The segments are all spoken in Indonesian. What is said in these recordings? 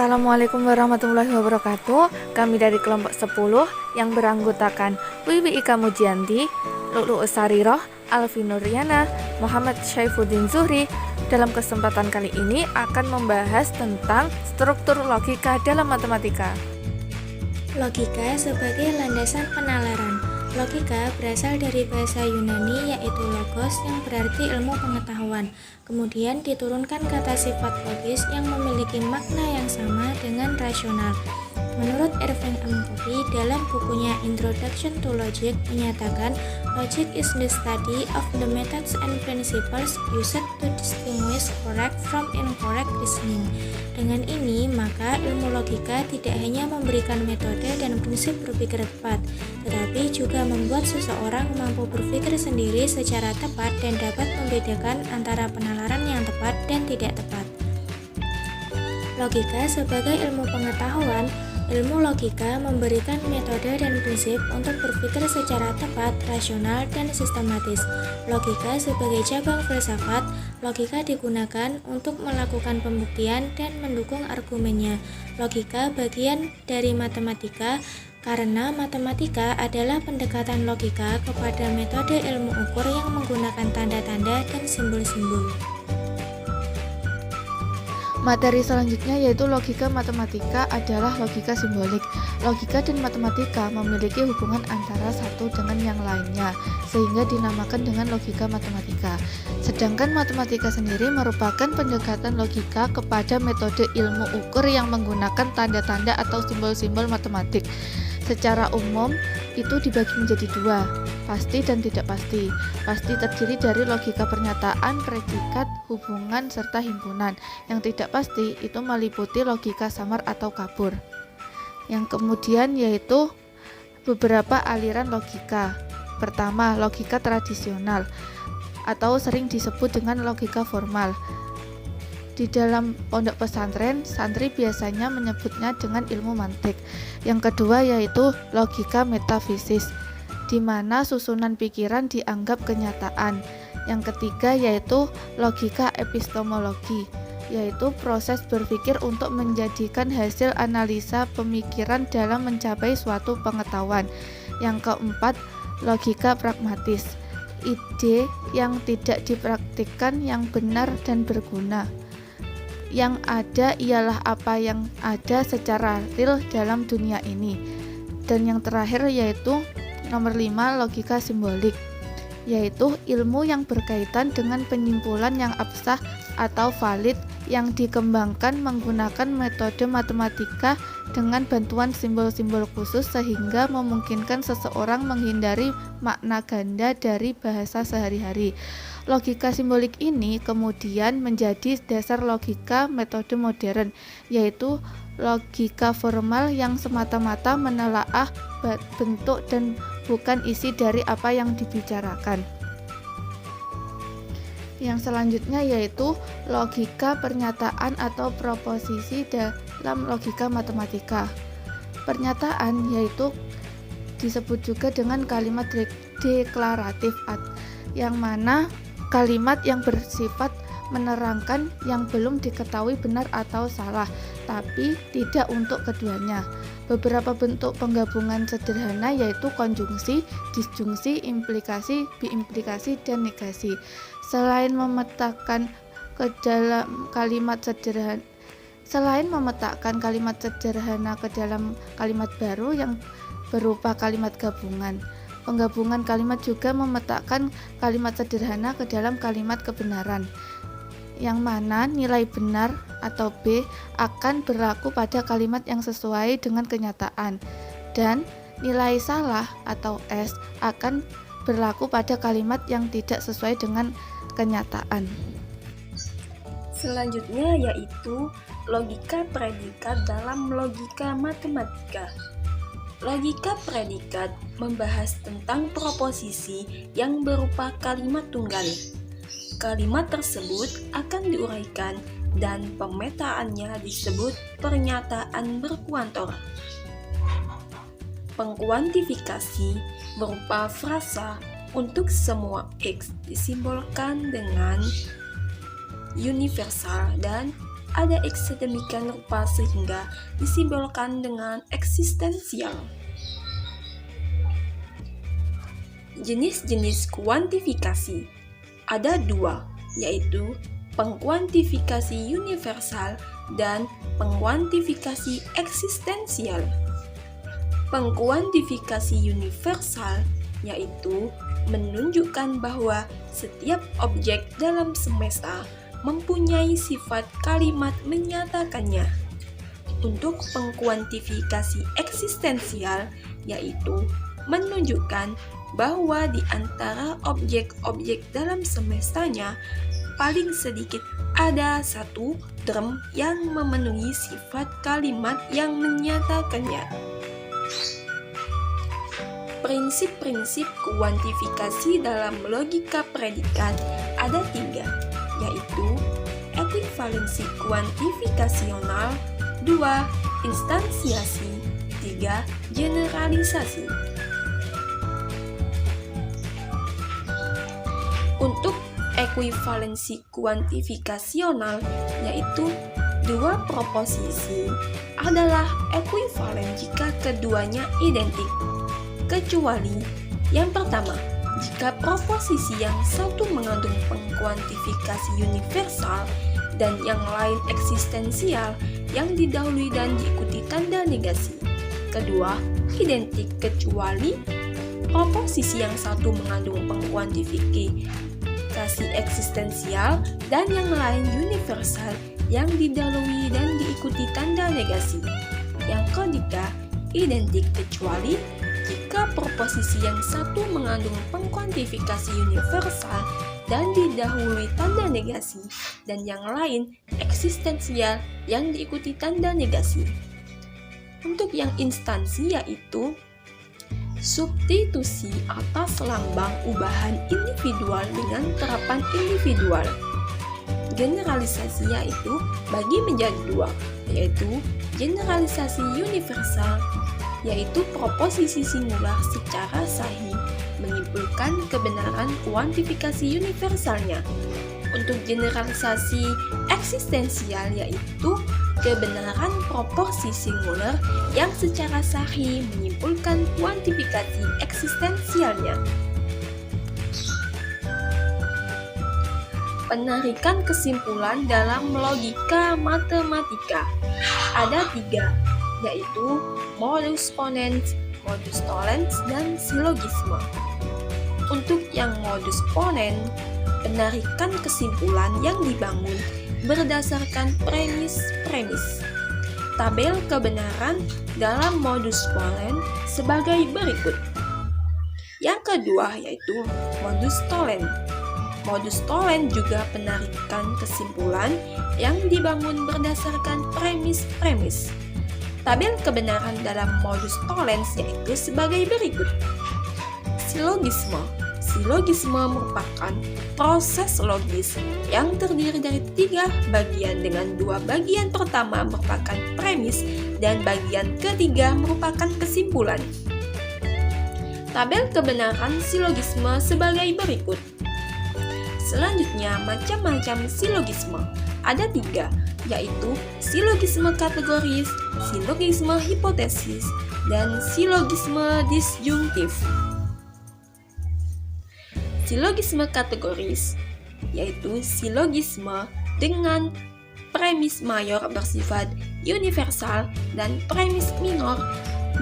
Assalamualaikum warahmatullahi wabarakatuh. Kami dari kelompok 10 yang beranggotakan Wiwi Ika Mujianti, Lulu Usarirah, Alfi Nuriana, Muhammad Syaifuddin Zuhri dalam kesempatan kali ini akan membahas tentang struktur logika dalam matematika. Logika sebagai landasan penalaran. Logika berasal dari bahasa Yunani yaitu logos yang berarti ilmu pengetahuan. Kemudian diturunkan kata sifat logis yang memiliki makna yang sama dengan rasional. Menurut Irving M. Covey dalam bukunya Introduction to Logic menyatakan, logic is the study of the methods and principles used to distinguish correct from incorrect reasoning. Dengan ini, maka ilmu logika tidak hanya memberikan metode dan prinsip berpikir tepat, tetapi juga membuat seseorang mampu berpikir sendiri secara tepat dan dapat membedakan antara penalaran yang tepat dan tidak tepat. Logika sebagai ilmu pengetahuan. Ilmu logika memberikan metode dan prinsip untuk berpikir secara tepat, rasional, dan sistematis. Logika sebagai cabang filsafat, logika digunakan untuk melakukan pembuktian dan mendukung argumennya. Logika bagian dari matematika karena matematika adalah pendekatan logika kepada metode ilmu ukur yang menggunakan tanda-tanda dan simbol-simbol. Materi selanjutnya yaitu logika matematika adalah logika simbolik. Logika dan matematika memiliki hubungan antara satu dengan yang lainnya, sehingga dinamakan dengan logika matematika. Sedangkan matematika sendiri merupakan pendekatan logika kepada metode ilmu ukur yang menggunakan tanda-tanda atau simbol-simbol matematik. Secara umum, itu dibagi menjadi dua, pasti dan tidak pasti. Pasti terdiri dari logika pernyataan, predikat, hubungan, serta himpunan. Yang tidak pasti itu meliputi logika samar atau kabur. Yang kemudian yaitu beberapa aliran logika. Pertama, logika tradisional atau sering disebut dengan logika formal. Di dalam pondok pesantren, santri biasanya menyebutnya dengan ilmu mantik. Yang kedua yaitu logika metafisis, di mana susunan pikiran dianggap kenyataan. Yang ketiga yaitu logika epistemologi, yaitu proses berpikir untuk menjadikan hasil analisa pemikiran dalam mencapai suatu pengetahuan. Yang keempat, logika pragmatis, ide yang tidak dipraktikkan yang benar dan berguna. Yang ada ialah apa yang ada secara real dalam dunia ini. Dan yang terakhir yaitu nomor 5, logika simbolik, yaitu ilmu yang berkaitan dengan penyimpulan yang abstrak atau valid yang dikembangkan menggunakan metode matematika dengan bantuan simbol-simbol khusus sehingga memungkinkan seseorang menghindari makna ganda dari bahasa sehari-hari. Logika simbolik ini kemudian menjadi dasar logika metode modern, yaitu logika formal yang semata-mata menelaah bentuk dan bukan isi dari apa yang dibicarakan. Yang selanjutnya yaitu logika pernyataan atau proposisi dalam logika matematika. Pernyataan yaitu disebut juga dengan kalimat deklaratif, yang mana kalimat yang bersifat menerangkan yang belum diketahui benar atau salah, tapi tidak untuk keduanya. Beberapa bentuk penggabungan sederhana yaitu konjungsi, disjungsi, implikasi, biimplikasi, dan negasi. Selain memetakan kalimat sederhana ke dalam kalimat baru yang berupa kalimat gabungan. Penggabungan kalimat juga memetakan kalimat sederhana ke dalam kalimat kebenaran, yang mana nilai benar atau B akan berlaku pada kalimat yang sesuai dengan kenyataan, dan nilai salah atau S akan berlaku pada kalimat yang tidak sesuai dengan kenyataan. Selanjutnya yaitu logika predikat dalam logika matematika. Logika predikat membahas tentang proposisi yang berupa kalimat tunggal. Kalimat tersebut akan diuraikan dan pemetaannya disebut pernyataan berkuantor. Pengkuantifikasi berupa frasa untuk semua X disimbolkan dengan universal dan ada X sedemikian rupa sehingga disimbolkan dengan eksistensial. Jenis-jenis kuantifikasi ada dua, yaitu pengkuantifikasi universal dan pengkuantifikasi eksistensial. Pengkuantifikasi universal yaitu menunjukkan bahwa setiap objek dalam semesta mempunyai sifat kalimat menyatakannya. Untuk pengkuantifikasi eksistensial yaitu menunjukkan bahwa di antara objek-objek dalam semestanya paling sedikit ada satu term yang memenuhi sifat kalimat yang menyatakannya. Prinsip-prinsip kuantifikasi dalam logika predikat ada tiga, yaitu ekuivalensi kuantifikasional, 2. Instansiasi, 3. Generalisasi. Untuk ekuivalensi kuantifikasional, yaitu dua proposisi adalah ekuivalen jika keduanya identik, kecuali yang pertama, jika proposisi yang satu mengandung pengkuantifikasi universal dan yang lain eksistensial yang didahului dan diikuti tanda negasi. Kedua, identik kecuali proposisi yang satu mengandung pengkuantifikasi eksistensial dan yang lain universal yang didahului dan diikuti tanda negasi. Yang ketiga, identik kecuali jika proposisi yang satu mengandung pengkuantifikasi universal dan didahului tanda negasi dan yang lain eksistensial yang diikuti tanda negasi. Untuk yang instansi yaitu substitusi atas lambang ubahan individual dengan terapan individual. Generalisasi yaitu bagi menjadi dua, yaitu generalisasi universal, yaitu proposisi singular secara sahih menyimpulkan kebenaran kuantifikasi universalnya. Untuk generalisasi eksistensial yaitu kebenaran proporsi singular yang secara sahih menyimpulkan kuantifikasi eksistensialnya. Penarikan kesimpulan dalam logika matematika ada tiga, yaitu modus ponens, modus tollens, dan silogisme. Untuk yang modus ponens, penarikan kesimpulan yang dibangun berdasarkan premis-premis. Tabel kebenaran dalam modus ponens sebagai berikut. Yang kedua yaitu modus tollens. Modus tollens juga penarikan kesimpulan yang dibangun berdasarkan premis-premis. Tabel kebenaran dalam modus tollens yaitu sebagai berikut. Silogisme. Silogisme merupakan proses logis yang terdiri dari tiga bagian dengan dua bagian pertama merupakan premis dan bagian ketiga merupakan kesimpulan. Tabel kebenaran silogisme sebagai berikut. Selanjutnya, macam-macam silogisme. Ada tiga, yaitu silogisme kategoris, silogisme hipotesis, dan silogisme disjungtif. Silogisme kategoris yaitu silogisme dengan premis mayor bersifat universal dan premis minor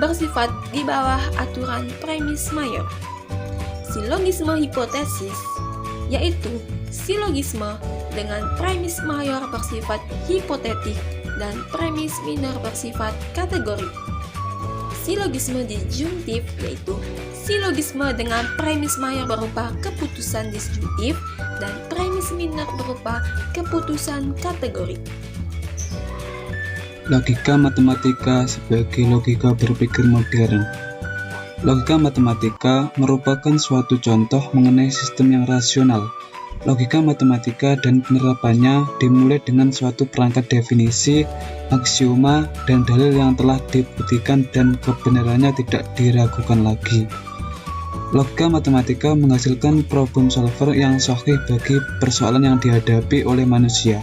bersifat di bawah aturan premis mayor. Silogisme hipotesis yaitu silogisme dengan premis mayor bersifat hipotetik dan premis minor bersifat kategori. Silogisme disjungtif yaitu silogisme dengan premis mayor berupa keputusan disjungtif dan premis minor berupa keputusan kategori. Logika matematika sebagai logika berpikir modern. Logika matematika merupakan suatu contoh mengenai sistem yang rasional. Logika matematika dan penerapannya dimulai dengan suatu perangkat definisi, aksioma, dan dalil yang telah dibuktikan dan kebenarannya tidak diragukan lagi. Logika matematika menghasilkan problem solver yang sahih bagi persoalan yang dihadapi oleh manusia.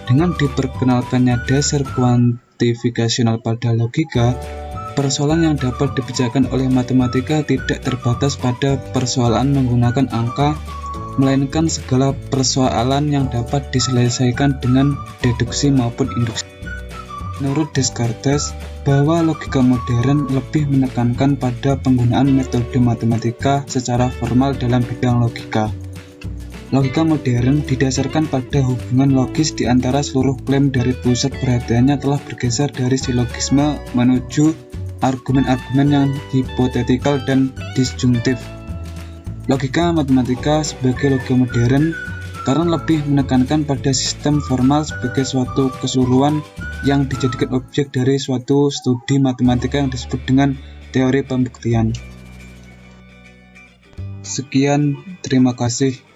Dengan diperkenalkannya dasar kuantifikasional pada logika, persoalan yang dapat dipecahkan oleh matematika tidak terbatas pada persoalan menggunakan angka, melainkan segala persoalan yang dapat diselesaikan dengan deduksi maupun induksi. Menurut Descartes, bahwa logika modern lebih menekankan pada penggunaan metode matematika secara formal dalam bidang logika. Logika modern didasarkan pada hubungan logis di antara seluruh klaim dari pusat perhatiannya telah bergeser dari silogisme menuju argumen-argumen yang hipotetikal dan disjuntif. Logika matematika sebagai logika modern karena lebih menekankan pada sistem formal sebagai suatu keseluruhan yang dijadikan objek dari suatu studi matematika yang disebut dengan teori pembuktian. Sekian, terima kasih.